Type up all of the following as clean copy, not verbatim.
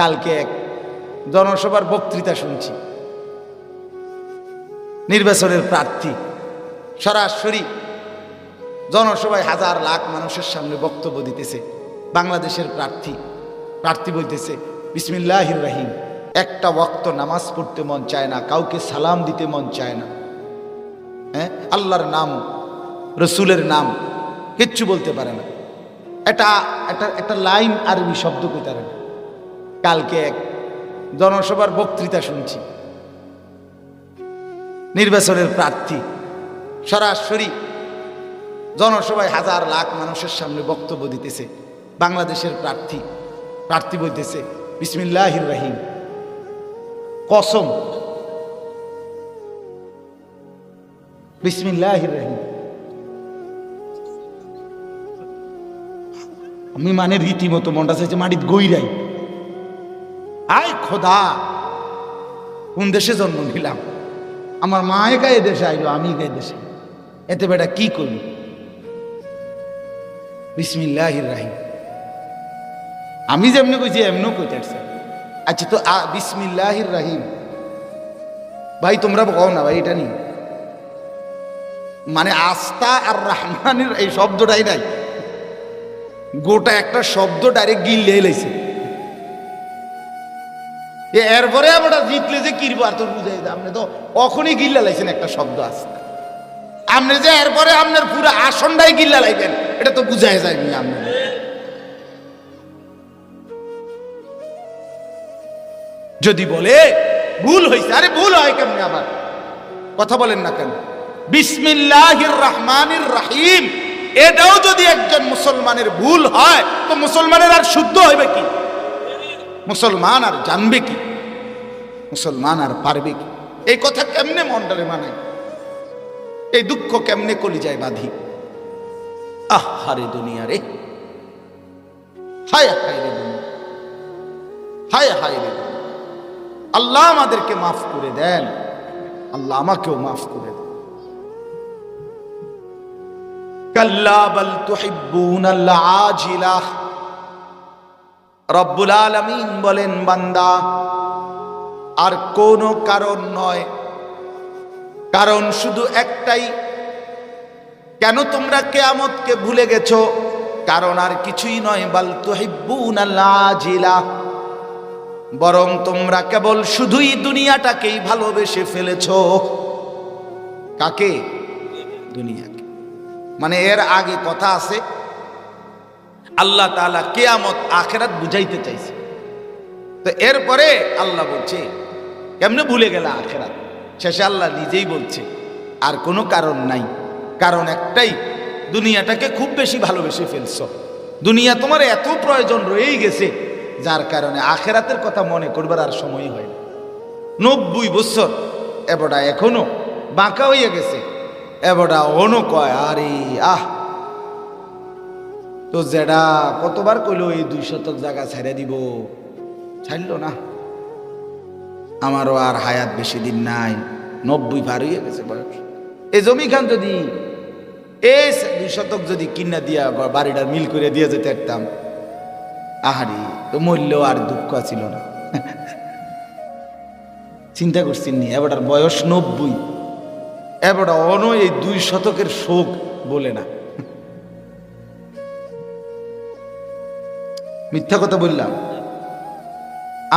কালকে এক জনসভার বক্তৃতা শুনছি, নির্বাচনের প্রার্থী সরাসরি জনসভায় হাজার লাখ মানুষের সামনে বক্তব্য দিতেছে। বাংলাদেশের প্রার্থী বলতেছে বিসমিল্লাহির রহিম। একটা ওয়াক্ত নামাজ পড়তে মন চায় না, কাউকে সালাম দিতে মন চায় না, হ্যাঁ, আল্লাহর নাম রসুলের নাম কিচ্ছু বলতে পারে না। একটা লাইন আরবি শব্দ কইতে পারে না। কালকে এক জনসভার বক্তৃতা শুনছি, নির্বাচনের প্রার্থী সরাসরি জনসভায় হাজার লাখ মানুষের সামনে বক্তব্য দিতেছে। বাংলাদেশের প্রার্থী বলতেছে বিসমিল্লাহির রহিম। কসম, বিসমিল্লাহির রহিম। আমি মানে রীতিমতো মনটা চাইছে মাটিত গইরাই। আয় খোদা, কোন দেশে জন্ম নিলাম? আমার মায়ে গায়ে দেশে আইলো, আমি গায়ে দেশে, এতে বেটা কি করল? বিসমিল্লাহির রহিম। আমি যেমনি কইছি এমনও কইতে আসছে। আচ্ছা, তো বিসমিল্লাহির রহিম ভাই তোমরা কও না ভাই, এটা নেই মানে আস্তা আর রহমানের এই শব্দটাই নাই, গোটা একটা শব্দ ডাইরেক্ট গিলে লাইছে। এরপরে আমরা জিতলে যে কিরবো আর তোর বুঝাই, আপনি তো কখনই গিল্লা লাইছেন একটা শব্দ আস্তা। আপনি যে এরপরে আপনার পুরো আসনটাই গিল্লা লাইবেন, এটা তো বুঝাই যায়নি। আপনি যদি বলে ভুল হয়েছে, আরে ভুল হয় কেমনে? আবার কথা বলেন না কেন? বিসমিল্লাহির রহমানির রহিম, এটাও যদি একজন মুসলমানের ভুল হয়, তো মুসলমানের আর শুদ্ধ হইবে কি? মুসলমান আর জানবে কি? মুসলমান আর পারবে কি? এই কথা কেমনে মন্ডলে মানায়? এই দুঃখ কেমনে কলিজায় বাঁধি? আহারে দুনিয়া রে, হায় হায় রে দুনিয়া, হায় হায় রে দুনিয়া। আল্লাহ আমাদেরকে মাফ করে দেন, আল্লাহ আমাকেও মাফ করে দেন। কাল্লা বাল তুহিব্বুনাল আজিলাহ। রব্বুল আলামিন বলেন, বান্দা আর কোনো কারণ নয়, কারণ শুধু একটাই। কেন তোমরা কিয়ামতকে ভুলে গেছো? কারণ আর কিছুই নয়, বাল তুহিব্বুনাল আজিলাহ, বরং তোমরা কেবল শুধুই দুনিয়াটাকেই ভালোবেসে ফেলেছো। কাকে? দুনিয়াকে। মানে এর আগে কথা আছে, আল্লাহ তাআলা কিয়ামত আখিরাত বুঝাইতে চাইছে। তো এরপরে আল্লাহ বলছে কেমনে ভুলে গেল আখিরাত? শেষে আল্লাহ নিজেই বলছে আর কোনো কারণ নাই, কারণ একটাই, দুনিয়াটাকে খুব বেশি ভালোবেসে ফেলছো। দুনিয়া তোমার এত প্রয়োজন রয়েই গেছে, যার কারণে আখিরাতের কথা মনে করবার আর সময় হয় না। 90 বছর এবটা এখনো বাঁকা হইয়া গেছে, এবটা অনো কয় আরে আহ, তো যেটা কতবার কইলো এই 2 শতক জায়গা ছেড়ে দিব, ছাড়লো না। আমারও আর হায়াত বেশি দিন নাই, 90 পার হয়ে গেছে বয়স। এই জমি খান যদি এই 2 শতক যদি কিনা দিয়া বাড়িটার মিল করে দিয়ে যেতে পারতাম, আহারি, তো মূল্যও আর দুঃখ ছিল না। চিন্তা করছেন নি? এবারটার বয়স 90, এবারটা অন এই 2 শতকের শোক বলে না। মিথ্যা কথা বললাম?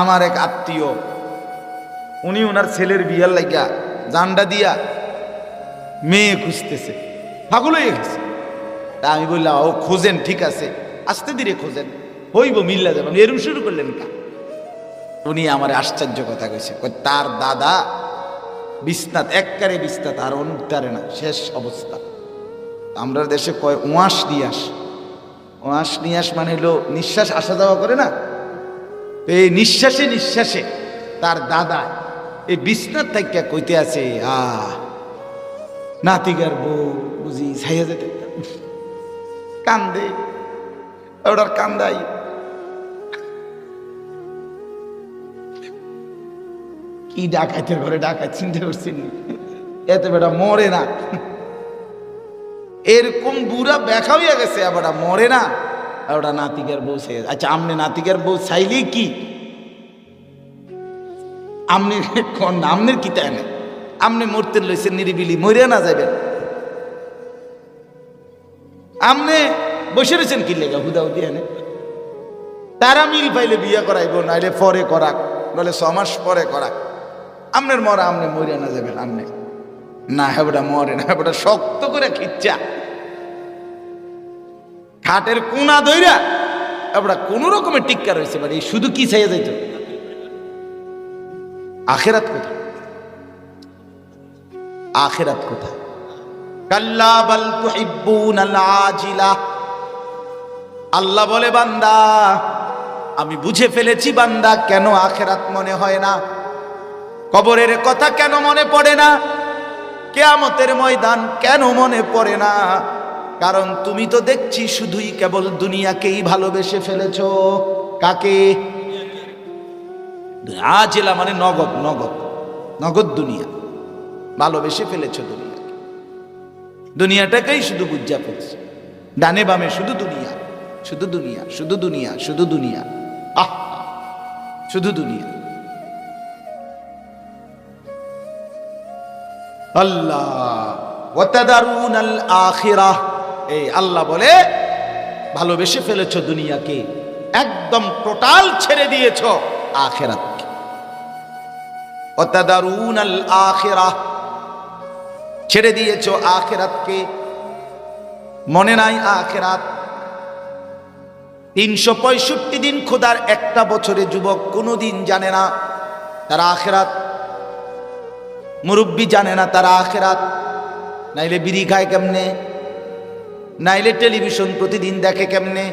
আমার এক আত্মীয়, উনি ওনার ছেলের বিয়ার লাগিয়া জান্ডা দিয়া মেয়ে খুঁজতেছে, পাগল হয়ে গেছে। তা আমি বললাম ও খোঁজেন, ঠিক আছে, আস্তে ধীরে খোঁজেন, হইব, মিল্লা যাবেন, এরম শুরু করলেন কা? উনি আমার আশ্চর্য কথা কইছে, তার দাদা বিছনাত, এককারে বিছনাত, আর অনুত্তারে না, শেষ অবস্থা। আমরা দেশে কয় ওয়াশ নিয়াস, ওয়াশ নিয়াস মানে হলো নিঃশ্বাস আসা যাওয়া করে না, এই নিঃশ্বাসে নিঃশ্বাসে তার দাদা এই বিছনাত থেকে কইতে আছে, নাতিগার বউ বুঝি ছাইয়া যেতে, কান্দে, ওটার কান্দাই। কি ডাকাইতের ঘরে ডাকাত, চিন্তা করছেন? এতে বেটা মরে না, এরকম বুড়া ব্যাখ্যা হইয়া গেছে, আবার মরে না। ওটা নাতিকের বউ চাই। আচ্ছা, আমনে নাতিকের বউ চাইলেই কি আপনি কোন আমনের কি তাই না, আপনি মরতে লইছেন নিরিবিলি, মরিয়া না যাবেন। আপনি বসে রয়েছেন কি লেগা হুদাহুদি এনে, তারা মিল পাইলে বিয়ে করাইব, নাইলে পরে করাক, নাহলে 6 মাস পরে করাক। আপনার মরা আপনি মরিয়া না যাবেন। আপনি না হেবটা মরে না, হেবটা শক্ত করে খিচ্চা খাটের কোনা দইরা এবড়া কোন রকমের টিক্কা রয়েছে, বাড়ি শুধু কি চাইয়া যাইত, আখেরাত কোথায়? আখেরাত কোথায়? কাল্লা বাল তুহিব্বুনাল আজিলা। আল্লাহ বলে, বান্দা আমি বুঝে ফেলেছি বান্দা, কেন আখেরাত মনে হয় না, কবরের কথা কেন মনে পড়ে না, কিয়ামতের ময়দান কেন মনে পড়ে না? কারণ তুমি তো দেখছি শুধুই কেবল দুনিয়াকেই ভালোবেসে ফেলেছো। কাকে? আজিলা মানে নগদ, নগদ, নগদ দুনিয়া ভালোবেসে ফেলেছো। দুনিয়াকে, দুনিয়াটাকেই শুধু বুঝা ফেলছে, ডানে বামে শুধু দুনিয়া, শুধু দুনিয়া, শুধু দুনিয়া, শুধু দুনিয়া, আহ শুধু দুনিয়া। আল্লাহ ওয়াতাদারুনাল আখিরাহ, এই আল্লাহ বলে ভালোবেসে ফেলেছো দুনিয়াকে, একদম টোটাল ছেড়ে দিয়েছো আখিরাতকে। ওয়াতাদারুনাল আখিরাহ, ছেড়ে দিয়েছো আখিরাতকে, মনে নাই আখিরাত। 365 দিন খোদার একটা বছরে যুবক কোনোদিন জানে না তারা আখিরাত, মুরব্বী জানে না তারা আখিরাত। নাইলে বিড়ি খায় কেমনে, নাইলে টেলিভিশন প্রতিদিন দেখে কেমনে,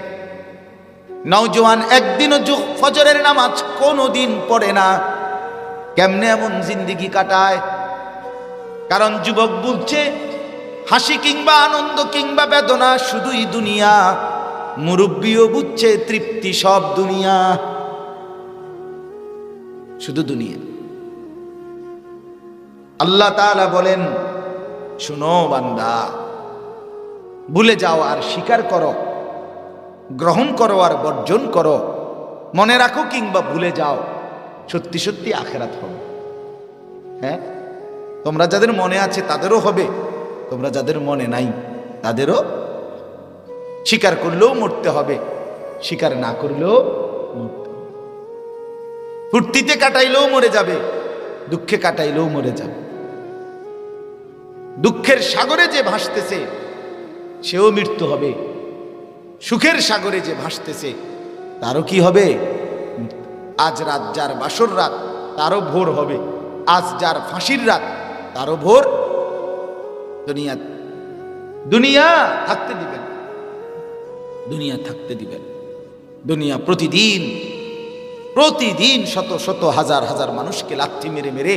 নওজোয়ান একদিনও ফজরের নামাজ কোনোদিন পড়ে না, কেমনে এমন জিন্দেগি কাটায়? কারণ যুবক বুঝছে হাসি কিংবা আনন্দ কিংবা বেদনা শুধুই দুনিয়া, মুরব্বীও বুঝছে তৃপ্তি সব দুনিয়া, শুধু দুনিয়া। আল্লাহ তাআলা বলেন, শুনো বান্দা, ভুলে যাও আর স্বীকার করো, গ্রহণ করো আর বর্জন করো, মনে রাখো কিংবা ভুলে যাও, সত্যি সত্যি আখিরাত হবে। হ্যাঁ, তোমরা যাদের মনে আছে তাদেরও হবে, তোমরা যাদের মনে নাই তাদেরও। স্বীকার করলেও মরতে হবে, স্বীকার না করলেও মরতে হবে। ফুর্তিতে কাটাইলেও মরে যাবে, দুঃখে কাটাইলেও মরে যাবে। দুঃখের সাগরে যে ভাসতেছে সেও মৃত্যু হবে, সুখের সাগরে যে ভাসতেছে তারও কি হবে? আজ রাত যার বাসর রাত তারও ভোর হবে, আজ যার ফাঁসির রাত তারও ভোর। দুনিয়া দুনিয়া থাকতে দিবেন, দুনিয়া থাকতে দিবেন। দুনিয়া প্রতিদিন প্রতিদিন শত শত হাজার হাজার মানুষকে লাথি মেরে মেরে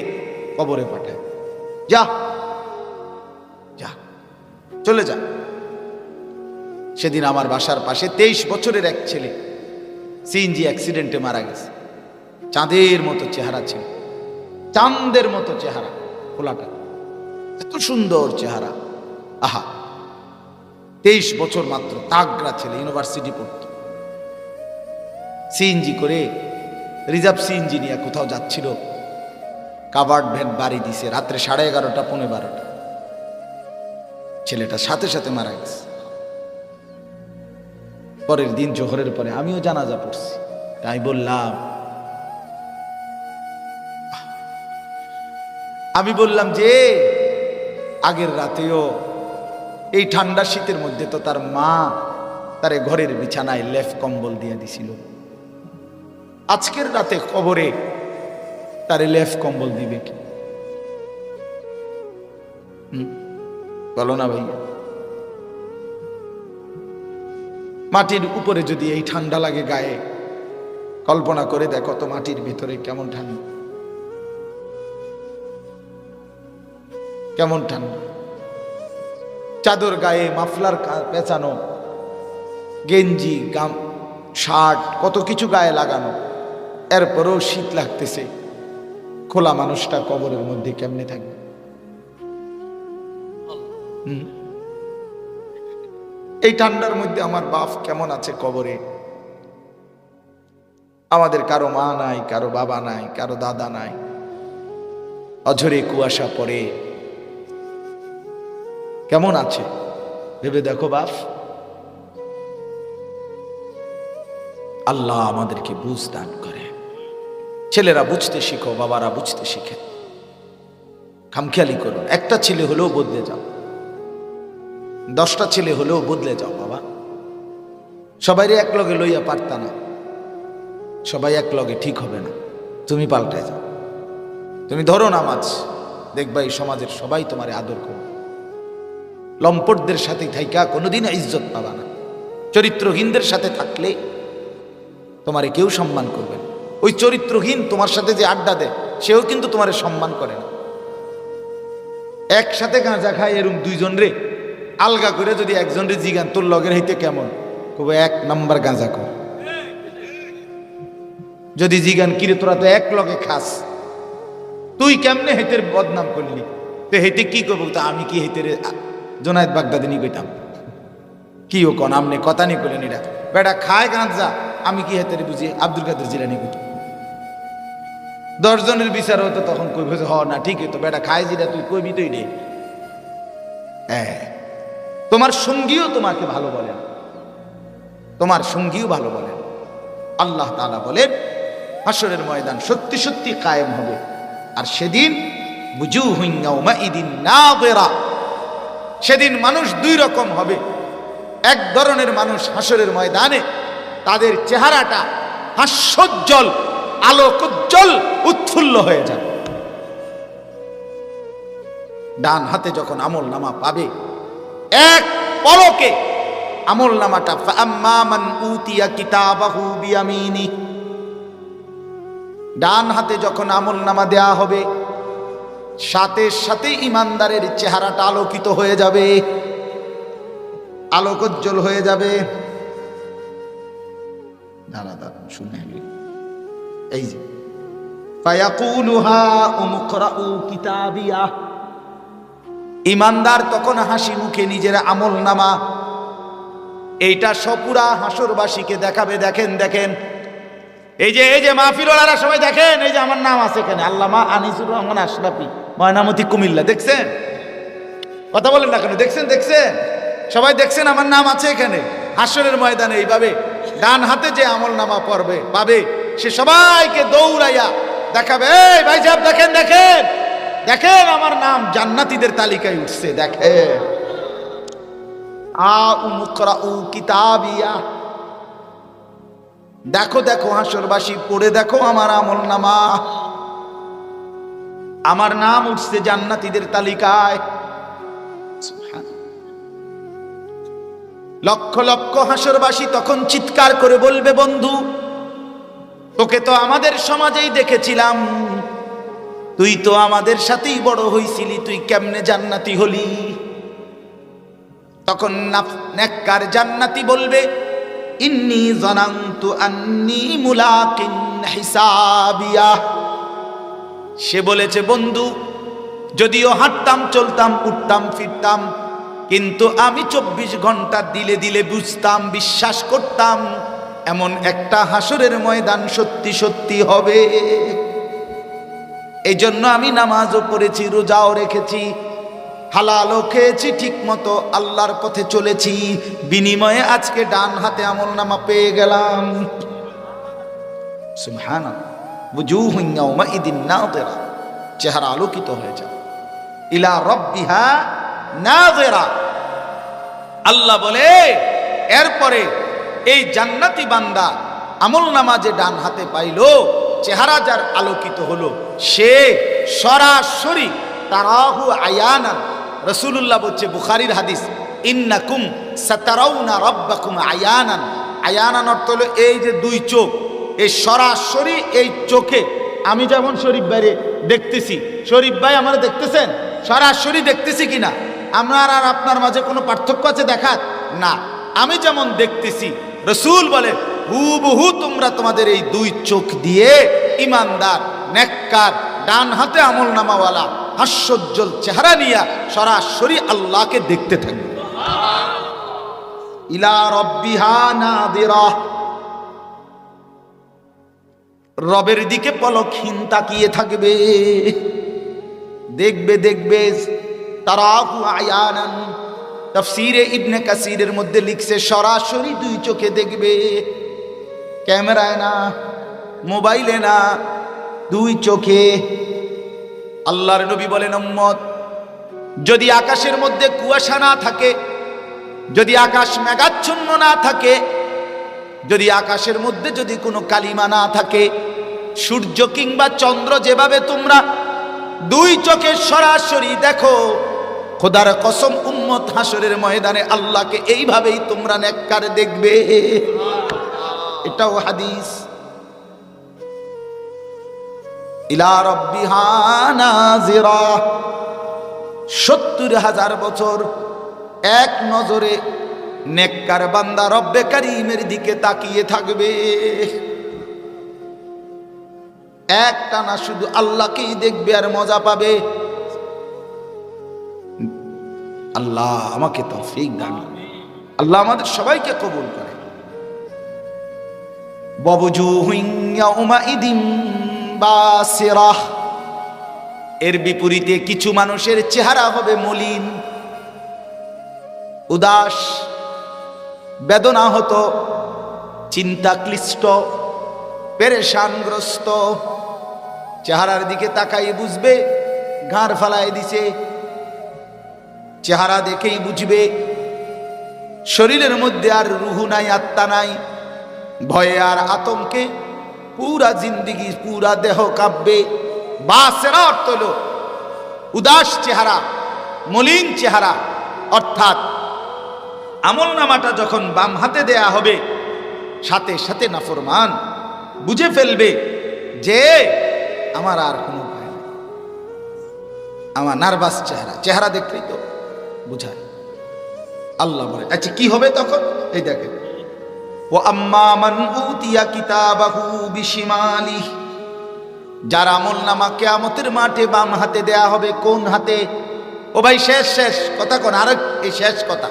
কবরে পাঠায়। যা যা, চলে যা। সেদিন আমার বাসার পাশে 23 বছরের এক ছেলে সিএনজি অ্যাক্সিডেন্টে মারা গেছে। চাঁদের মতো চেহারা ছিল, চাঁদের মতো চেহারা, খোলাটা এত সুন্দর চেহারা, আহা। 23 বছর মাত্র, তাগড়া ছেলে, ইউনিভার্সিটি পড়তো। সিএনজি করে, রিজার্ভ সিএনজি নিয়ে কোথাও যাচ্ছিল, কাভার্ড ভ্যান বাড়ি দিছে রাত্রে 11:30 পৌনে 12টা। ছেলেটা সাথে সাথে মারা গেছে। পরের দিন জোহরের পরে আমিও জানাজা পড়ছি। তাই আমি বললাম যে আগের রাতেও এই ঠান্ডা শীতের মধ্যে তো তার মা তারে ঘরের বিছানায় লেফ কম্বল দিয়ে দিছিল, আজকের রাতে কবরে তারে লেফ কম্বল দিবে কি? বলো না ভাইয়া? মাটির উপরে যদি এই ঠান্ডা লাগে গায়ে, কল্পনা করে দেখো তো মাটির ভিতরে কেমন ঠান্ডা, কেমন ঠান্ডা। চাদর গায়ে, মাফলার পেঁচানো, গেঞ্জি, গাম, শার্ট, কত কিছু গায়ে লাগানো, এরপরেও শীত লাগতেছে। খোলা মানুষটা কবরের মধ্যে কেমনে থাকবে? এই ঠান্ডার মধ্যে আমার বাপ কেমন আছে কবরে। আমাদের কারো মা নাই, কারো বাবা নাই, কারো দাদা নাই, অঝরে কুয়াশা পড়ে, কেমন আছে ভেবে দেখো বাপ। আল্লাহ আমাদেরকে বুঝ দান করে। ছেলেরা বুঝতে শিখো, বাবারা বুঝতে শিখে, খামখেয়ালি করো। একটা ছেলে হলেও বদলে যাও, 10টা ছেলে হলেও বদলে যাও বাবা। সবাই এক লগে লইয়া পারতা না, সবাই এক লগে ঠিক হবে না, তুমি পাল্টায় যাও। তুমি ধরো নামাজ, দেখবা এই সমাজের সবাই তোমার আদর করবে। লম্পটদের সাথে থাইকা কোনোদিন ইজ্জত পাবা না। চরিত্রহীনদের সাথে থাকলে তোমারে কেউ সম্মান করবে না। ওই চরিত্রহীন তোমার সাথে যে আড্ডা দেয়, সেও কিন্তু তোমারে সম্মান করে না। একসাথে গাঁজা খায় এরম 2 জন রে আলগা করে যদি একজন রে জিগান তোর লগের হইতে কেমন, কবে 1 নাম্বার গাঁজা কর। যদি জিগান কিরে তোরা তো এক লগে খাস, তুই কেমনে হেতের বদনাম করলি, তো হেতে কি করবো? তো আমি কি হেতের জোনায়েদ বাগদাদি নি কইতাম, কি ও কন আমনে কথা নি করলেন, এটা বেটা খায় গাঁজা, আমি কি হেতের বুঝি আব্দুল কাদের জিলানি কইতাম। 10 জনের বিচার হতো, তখন কইবে হ না ঠিক তো বেটা খায় যেটা তুই কইবি তুই রে। তোমার সঙ্গীও তোমাকে ভালো বলেন, তোমার সঙ্গীও ভালো বলেন। আল্লাহ তাআলা বলেন হাশরের ময়দান সত্যি সত্যি কায়েম হবে, আর সেদিন বুজুহুন ইয়াউমাইদিন নাযিরা, সেদিন মানুষ 2 রকম হবে। এক ধরনের মানুষ হাশরের ময়দানে তাদের চেহারাটা হাস্যোজ্জ্বল, আলোকোজ্জ্বল, উৎফুল্ল হয়ে যাবে। ডান হাতে যখন আমল নামা পাবে, এক পলকে আমল নামাটা ফাআম্মা মান উতিয়া কিতাবাহু বিয়ামিনি, ডান হাতে যখন আমল নামা দেয়া হবে, সাথে সাথে ইমানদারের চেহারাটা আলোকিত হয়ে যাবে, আলোকোজ্জ্বল হয়ে যাবে। দাঁড়া দাঁড়া শুনে এই যে ফায়াকুলু হাউম ইকরাউ কিতাবিয়া, ইমানদার তখন হাসি মুখে নিজের আমল নামা এইটা সপুরা হাসরবাসীকে দেখাবে। দেখেন দেখেন, এই যে মাহফিলওয়ালারা সবাই দেখেন, এই যে আমার নাম আছে এখানে, আল্লামা আনিসুর রহমান আশরাফি, ময়নামতি, কুমিল্লা। দেখছেন? কথা বলেন না কেন? দেখছেন? দেখছেন? সবাই দেখছেন আমার নাম আছে এখানে। হাসরের ময়দানে এইভাবে ডান হাতে যে আমল নামা পড়বে পাবে, সে সবাইকে দৌড়াইয়া দেখাবে, এই ভাই সাহেব দেখেন দেখেন দেখেন আমার নাম জান্নাতীদের তালিকায় উঠছে, দেখেন। আউম ইকরাউ কিতাবিয়া, দেখো দেখো হাসরবাসী, পড়ে দেখো আমার আমল নামা, আমার নাম উঠছে জান্নাতীদের তালিকায়। লক্ষ লক্ষ হাসরবাসী তখন চিৎকার করে বলবে, বন্ধু তোকে তো আমাদের সমাজেই দেখেছিলাম, তুই তো আমাদের সাথেই বড় হইছিলি, তুই কেমনে জান্নাতি হলি? তখন নেককার জান্নাতি বলবে, ইন্নী যানানতু আন্নী মুলাকিন হিসাবিয়া, সে বলেছে বন্ধু যদিও হাঁটতাম চলতাম উঠতাম ফিরতাম, কিন্তু আমি 24 ঘন্টা দিলে দিলে বুঝতাম, বিশ্বাস করতাম এমন একটা হাসরের ময়দান সত্যি সত্যি হবে। এই জন্য আমি নামাজও পড়েছি, রোজাও রেখেছি, হালালও খেয়েছি, ঠিক মতো আল্লাহর পথে চলেছি, বিনিময়ে আজকে ডান হাতে আমল নামা পেয়ে গেলাম। সুবহানাল্লাহ। বুজুহুন ইয়াউমাইদিন নাযিরা, চেহারা আলোকিত হয়ে যায়। ইলা রাব্বিহা নাযিরা, আল্লাহ বলে এরপরে এই জান্নাতি বান্দা আমল নামা যে ডান হাতে পাইলো, চেহারা যার আলোকিত হলো, সে সরাসরি তারাহু আয়ানান, রাসূলুল্লাহ বলছে বুখারীর হাদিস, ইন্নাকুম সাতারাউনা রাব্বাকুম আয়ানান। আয়ানান অর্থ হলো এই যে 2 চোখ, এই সরাসরি এই চোখে আমি যেমন শরীফ ভাইরে দেখতেছি, শরীফ ভাই আমার দেখতেছেন, সরাসরি দেখতেছি কিনা? আমার আর আপনার মাঝে কোনো পার্থক্য আছে দেখার? না, আমি যেমন দেখতেছি, রাসূল বলে হুবহু তোমরা তোমাদের এই 2 চোখ দিয়ে ইমানদার নেককার ডান হাতে আমল নামাওয়ালা হাস্যোজ্জ্বল চেহারা নিয়ে সরাসরি আল্লাহকে দেখতে থাকবে। ইলা রাব্বিহা নাযিরা, রবের দিকে পলকহীন তাকিয়ে থাকবে। দেখবে দেখবে তারাহু আয়ানান। তাফসীরে ইবনে কাসিরের মধ্যে লিখছে সরাসরি দুই চোখে দেখবে, ক্যামেরায় না, মোবাইলে না, দুই চোখে। আল্লাহর নবী বলেন, উম্মত যদি আকাশের মধ্যে কুয়াশা না থাকে, যদি আকাশ মেঘাচ্ছন্ন না থাকে, যদি আকাশের মধ্যে যদি কোনো কালিমা না থাকে, সূর্য কিংবা চন্দ্র যেভাবে তোমরা দুই চোখে সরাসরি দেখো, খোদার কসম উম্মত হাসরের ময়দানে আল্লাহকে এইভাবেই তোমরা নেককার দেখবে। এটাও হাদিস। ইলা রাব্বিহা নাজিরা, ৭০,০০০ বছর এক নজরে নেককার বান্দা রব্বে কারীমের দিকে তাকিয়ে থাকবে। একটানা শুধু আল্লাহকেই দেখবে আর মজা পাবে। আল্লাহ আমাকে তৌফিক দান, আল্লাহ আমাদের সবাইকে কবুল করে। ওয়াবুজুহুন ইয়াউমাইদিন বাসিরাহ, এর বিপরীতে কিছু মানুষের চেহারা হবে মলিন, উদাস, বেদনাহত, চিন্তাক্লিষ্ট, পেরেশানগ্রস্ত। চেহারার দিকে তাকাই বুঝবে ঘাড় ফালায় দিছে, চেহারা দেখেই বুঝবে শরীরের মধ্যে আর রুহু নাই, আত্মা নাই। ভয়ে আর আতঙ্কে পুরা জিন্দিগি, পুরা দেহ কাঁপবে। বাসেরা অর্থ হলো উদাস চেহারা, মলিন চেহারা। অর্থাৎ আমল নামাটা যখন বাম হাতে দেয়া হবে, সাথে সাথে নাফরমান বুঝে ফেলবে যে আমার আর কোনো উপায় নেই। আমার নার্ভাস চেহারা, চেহারা দেখলেই তো বুঝায়। আল্লাহ বলে, আচ্ছা কি হবে তখন? এই দেখেন, ও আম্মা মান উতিয়া কিতাবাহু বিশিমালিহি, যার আমল নামা কিয়ামতের মাঠে বাম হাতে দেয়া হবে। কোন হাতে? ও ভাই শেষ শেষ কথা কোন, আর এই শেষ কথা।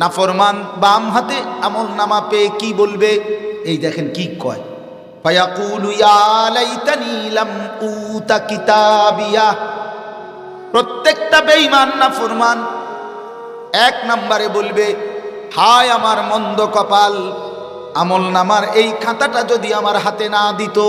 নাফরমান বাম হাতে আমল নামা পেয়ে কি বলবে? এই দেখেন কি কয়, ফায়াকুলু ইয়া লাইতানি লাম উতা কিতাবিয়া। প্রত্যেকটা বেঈমান নাফরমান এক নম্বরে বলবে, হায় আমার মন্দ কপাল, আমল নামার এই খাতাটা যদি আমার হাতে না দিত।